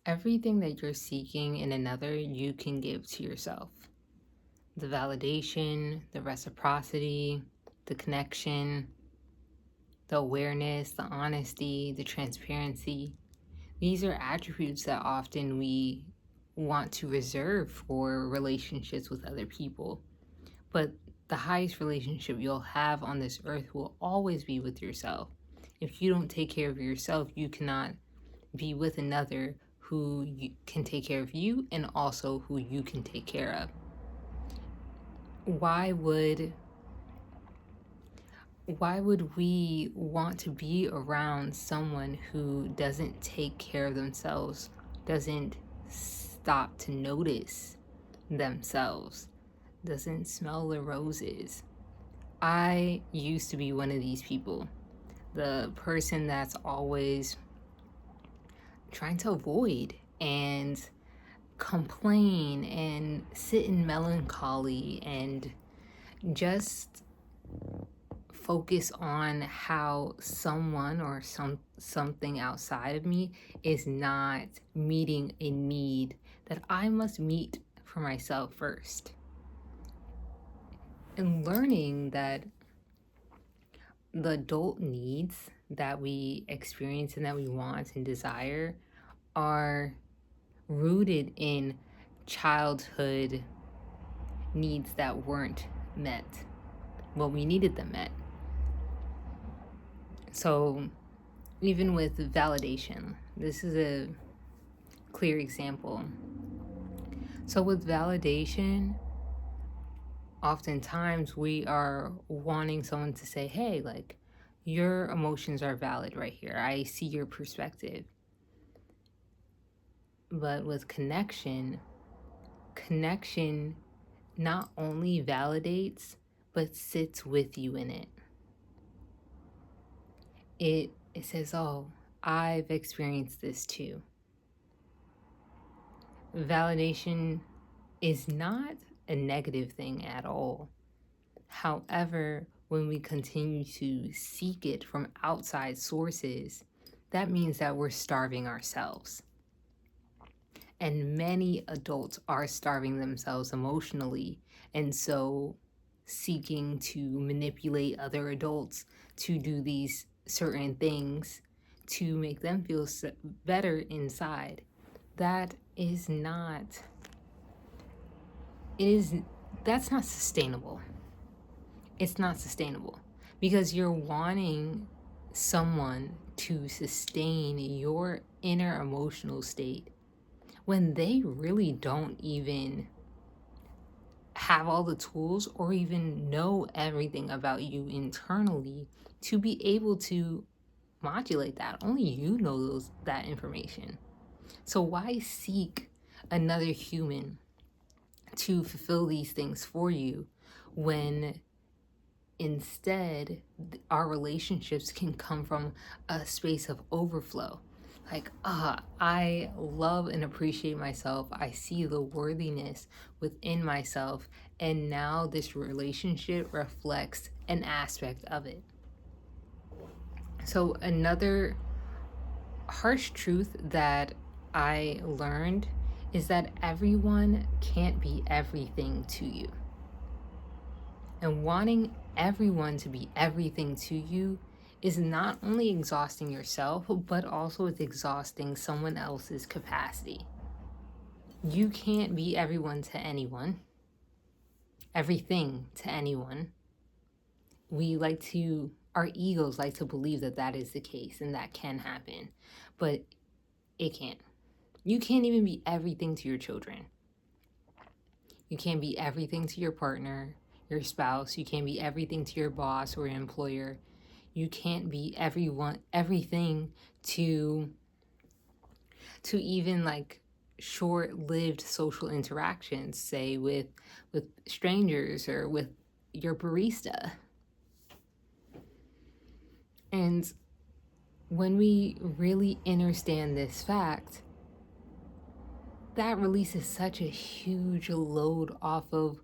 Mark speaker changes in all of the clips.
Speaker 1: Everything that you're seeking in another, you can give to yourself. The validation, the reciprocity, the connection, the awareness, the honesty, the transparency. These are attributes that often we want to reserve for relationships with other people. But the highest relationship you'll have on this earth will always be with yourself. If you don't take care of yourself, you cannot be with another who can take care of you and also who you can take care of. Why would we want to be around someone who doesn't take care of themselves, doesn't stop to notice themselves, doesn't smell the roses? I used to be one of these people, the person that's always trying to avoid and complain and sit in melancholy and just focus on how someone or something outside of me is not meeting a need that I must meet for myself first. And learning that the adult needs that we experience and that we want and desire are rooted in childhood needs that weren't met. Well, we needed them met. So even with validation, this is a clear example. So with validation, oftentimes we are wanting someone to say, hey, like, your emotions are valid right here. I see your perspective. But with connection not only validates, but sits with you in it. It says, oh, I've experienced this too. Validation is not a negative thing at all. However, when we continue to seek it from outside sources, that means that we're starving ourselves. And many adults are starving themselves emotionally, and so seeking to manipulate other adults to do these certain things to make them feel better inside. That is not, that's not sustainable. It's not sustainable because you're wanting someone to sustain your inner emotional state when they really don't even have all the tools or even know everything about you internally to be able to modulate that. Only you know that information. So why seek another human to fulfill these things for you when instead our relationships can come from a space of overflow? Like, I love and appreciate myself. I see the worthiness within myself. And now this relationship reflects an aspect of it. So, another harsh truth that I learned is that everyone can't be everything to you. And wanting everyone to be everything to you is not only exhausting yourself, but also it's exhausting someone else's capacity. You can't be everyone to anyone, everything to anyone. Our egos like to believe that that is the case and that can happen, but it can't. You can't even be everything to your children. You can't be everything to your partner, your spouse. You can't be everything to your boss or your employer. You can't be everything to even like short-lived social interactions, say with strangers or with your barista. And when we really understand this fact, that releases such a huge load off of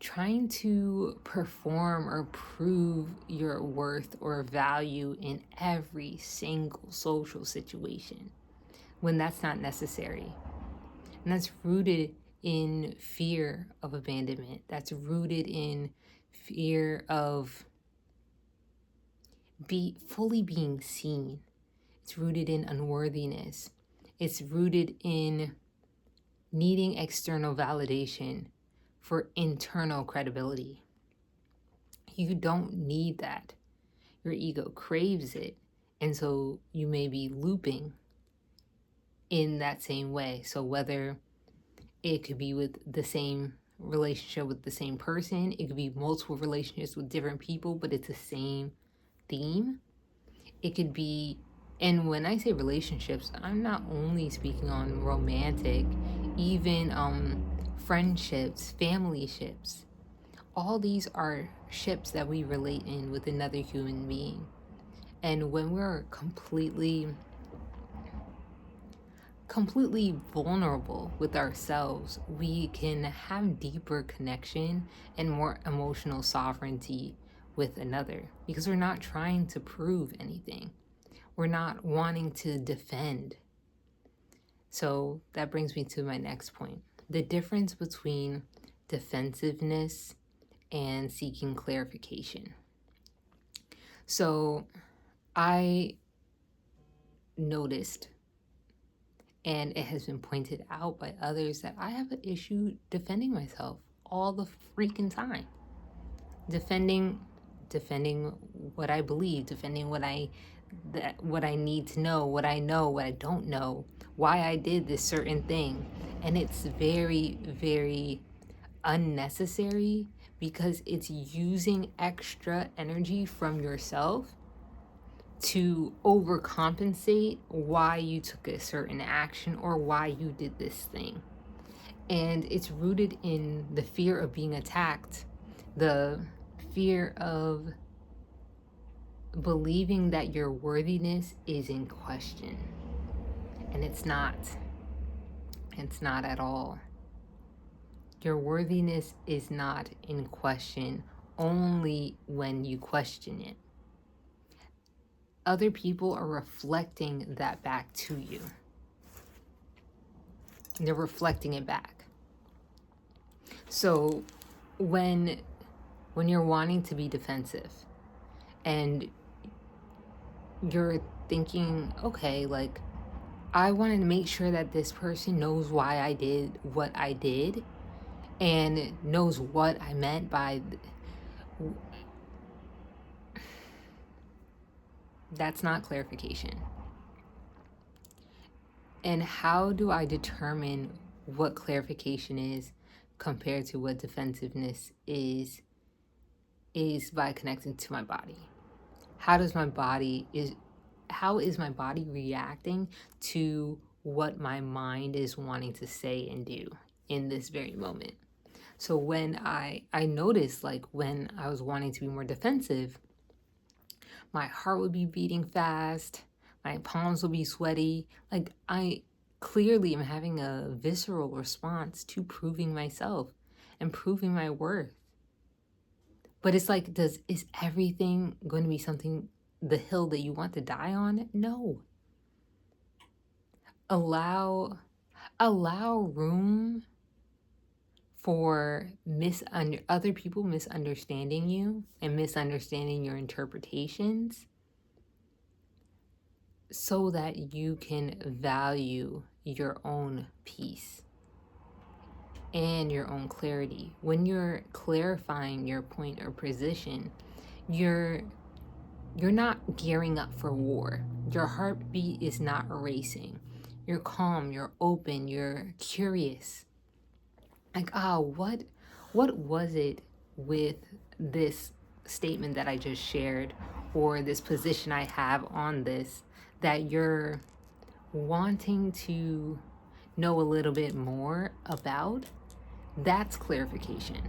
Speaker 1: trying to perform or prove your worth or value in every single social situation. when that's not necessary. And that's rooted in fear of abandonment. That's rooted in fear of fully being seen. It's rooted in unworthiness. It's rooted in needing external validation for internal credibility. You don't need that. Your ego craves it. And so you may be looping in that same way. So whether it could be with the same relationship with the same person, it could be multiple relationships with different people, but it's the same theme. It could be, and when I say relationships, I'm not only speaking on romantic, even friendships, family ships. All these are ships that we relate in with another human being. And when we're completely vulnerable with ourselves, we can have deeper connection and more emotional sovereignty with another, because we're not trying to prove anything. We're not wanting to defend. So that brings me to my next point. The difference between defensiveness and seeking clarification. So I noticed, and it has been pointed out by others, that I have an issue defending myself all the freaking time. Defending what I believe, defending what I need to know, what I know, what I don't know, why I did this certain thing. And it's very, very unnecessary, because it's using extra energy from yourself to overcompensate why you took a certain action or why you did this thing. And it's rooted in the fear of being attacked, the fear of believing that your worthiness is in question. And it's not. It's not at all. Your worthiness is not in question only when you question it. Other people are reflecting that back to you. They're reflecting it back. So when you're wanting to be defensive and you're thinking, okay, like, I wanted to make sure that this person knows why I did what I did and knows what I meant by that's not clarification. And how do I determine what clarification is compared to what defensiveness is by connecting to my body? How is my body reacting to what my mind is wanting to say and do in this very moment? So when I noticed, like, when I was wanting to be more defensive, my heart would be beating fast, my palms will be sweaty. Like, I clearly am having a visceral response to proving myself and proving my worth. But it's like, is everything going to be something, the hill that you want to die on? No. Allow room for other people misunderstanding you and misunderstanding your interpretations, so that you can value your own peace and your own clarity. When you're clarifying your point or position, you're not gearing up for war. Your heartbeat is not racing. You're calm, you're open, you're curious. Like, what was it with this statement that I just shared, or this position I have on this, that you're wanting to know a little bit more about? That's clarification.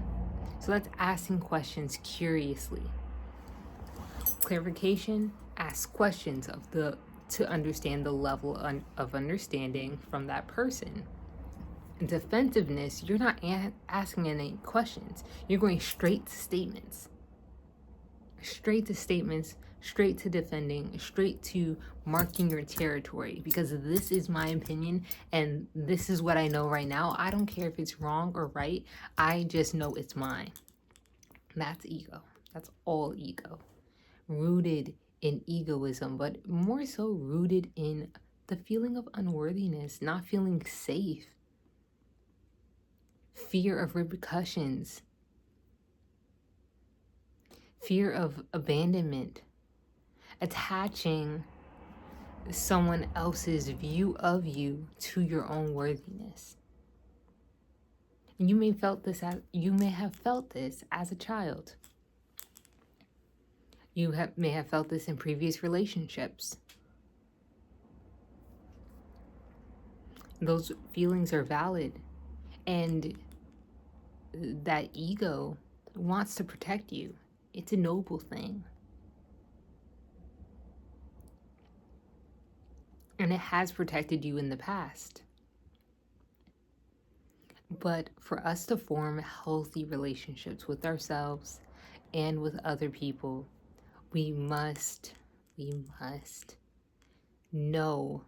Speaker 1: So that's asking questions curiously. Clarification, ask questions to understand the level of understanding from that person. Defensiveness, you're not asking any questions. You're going straight to statements. Straight to statements straight to defending, straight to marking your territory, because this is my opinion and this is what I know right now. I don't care if it's wrong or right. I just know it's mine. That's ego. That's all ego. Rooted in egoism, but more so rooted in the feeling of unworthiness, not feeling safe, fear of repercussions, fear of abandonment, attaching someone else's view of you to your own worthiness. And you may have felt this as a child. You may have felt this in previous relationships. Those feelings are valid, and that ego wants to protect you. It's a noble thing. And it has protected you in the past. But for us to form healthy relationships with ourselves and with other people, we must know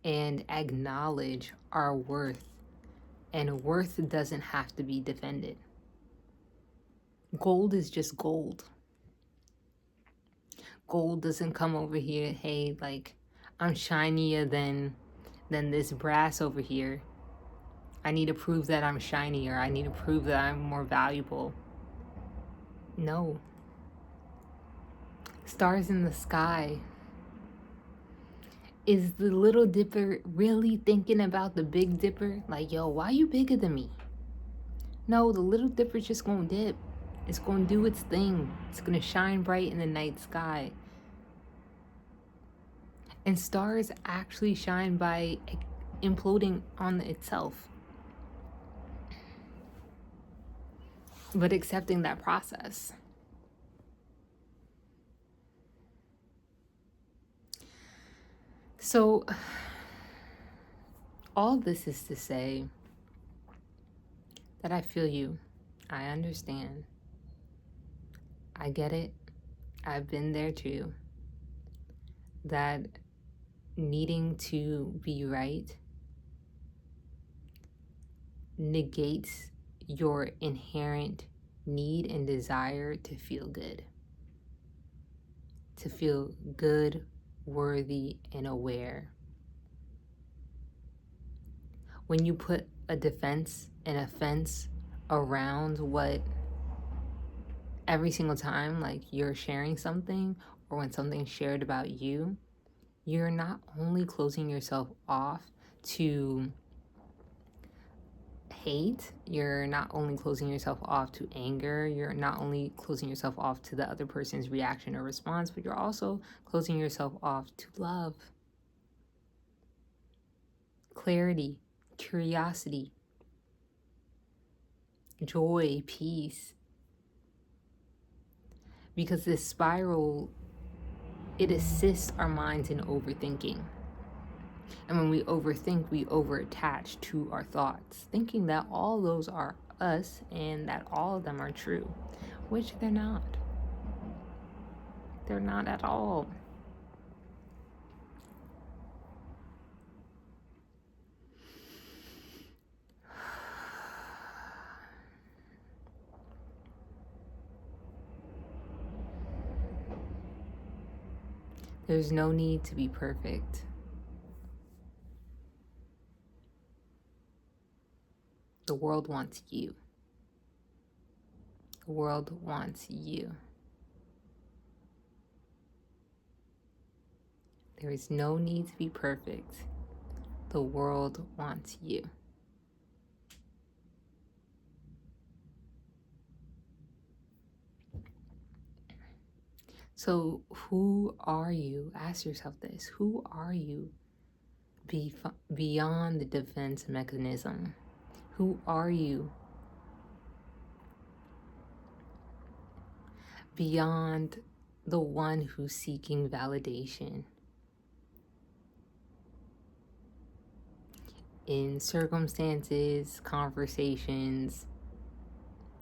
Speaker 1: and acknowledge our worth. And worth doesn't have to be defended. Gold is just gold. Gold doesn't come over here, hey, like, I'm shinier than this brass over here. I need to prove that I'm shinier. I need to prove that I'm more valuable. No. Stars in the sky. Is the Little Dipper really thinking about the Big Dipper? Like, yo, why you bigger than me? No, the Little Dipper's just gonna dip. It's gonna do its thing. It's gonna shine bright in the night sky. And stars actually shine by imploding on itself. But accepting that process. So, all this is to say that I feel you. I understand. I get it. I've been there too. That needing to be right negates your inherent need and desire to feel good. To feel good, worthy, and aware. When you put a defense and a fence around what every single time, like, you're sharing something or when something's shared about you, you're not only closing yourself off to hate, you're not only closing yourself off to anger, you're not only closing yourself off to the other person's reaction or response, but you're also closing yourself off to love, clarity, curiosity, joy, peace. Because this spiral, it assists our minds in overthinking. And when we overthink, we overattach to our thoughts, thinking that all those are us and that all of them are true, which they're not. They're not at all. There's no need to be perfect. The world wants you. The world wants you. There is no need to be perfect. The world wants you. So who are you? Ask yourself this. Who are you beyond the defense mechanism? Who are you beyond the one who's seeking validation in circumstances, conversations,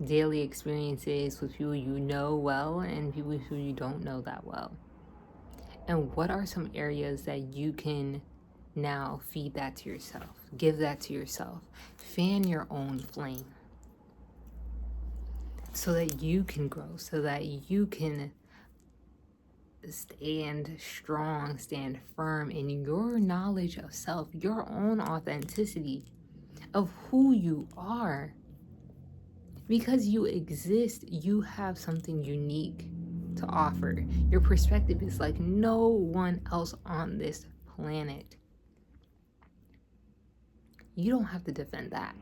Speaker 1: daily experiences with people you know well and people who you don't know that well. And what are some areas that you can now feed that to yourself, give that to yourself, fan your own flame so that you can grow, so that you can stand strong, stand firm in your knowledge of self, your own authenticity of who you are. Because you exist, you have something unique to offer. Your perspective is like no one else on this planet. You don't have to defend that.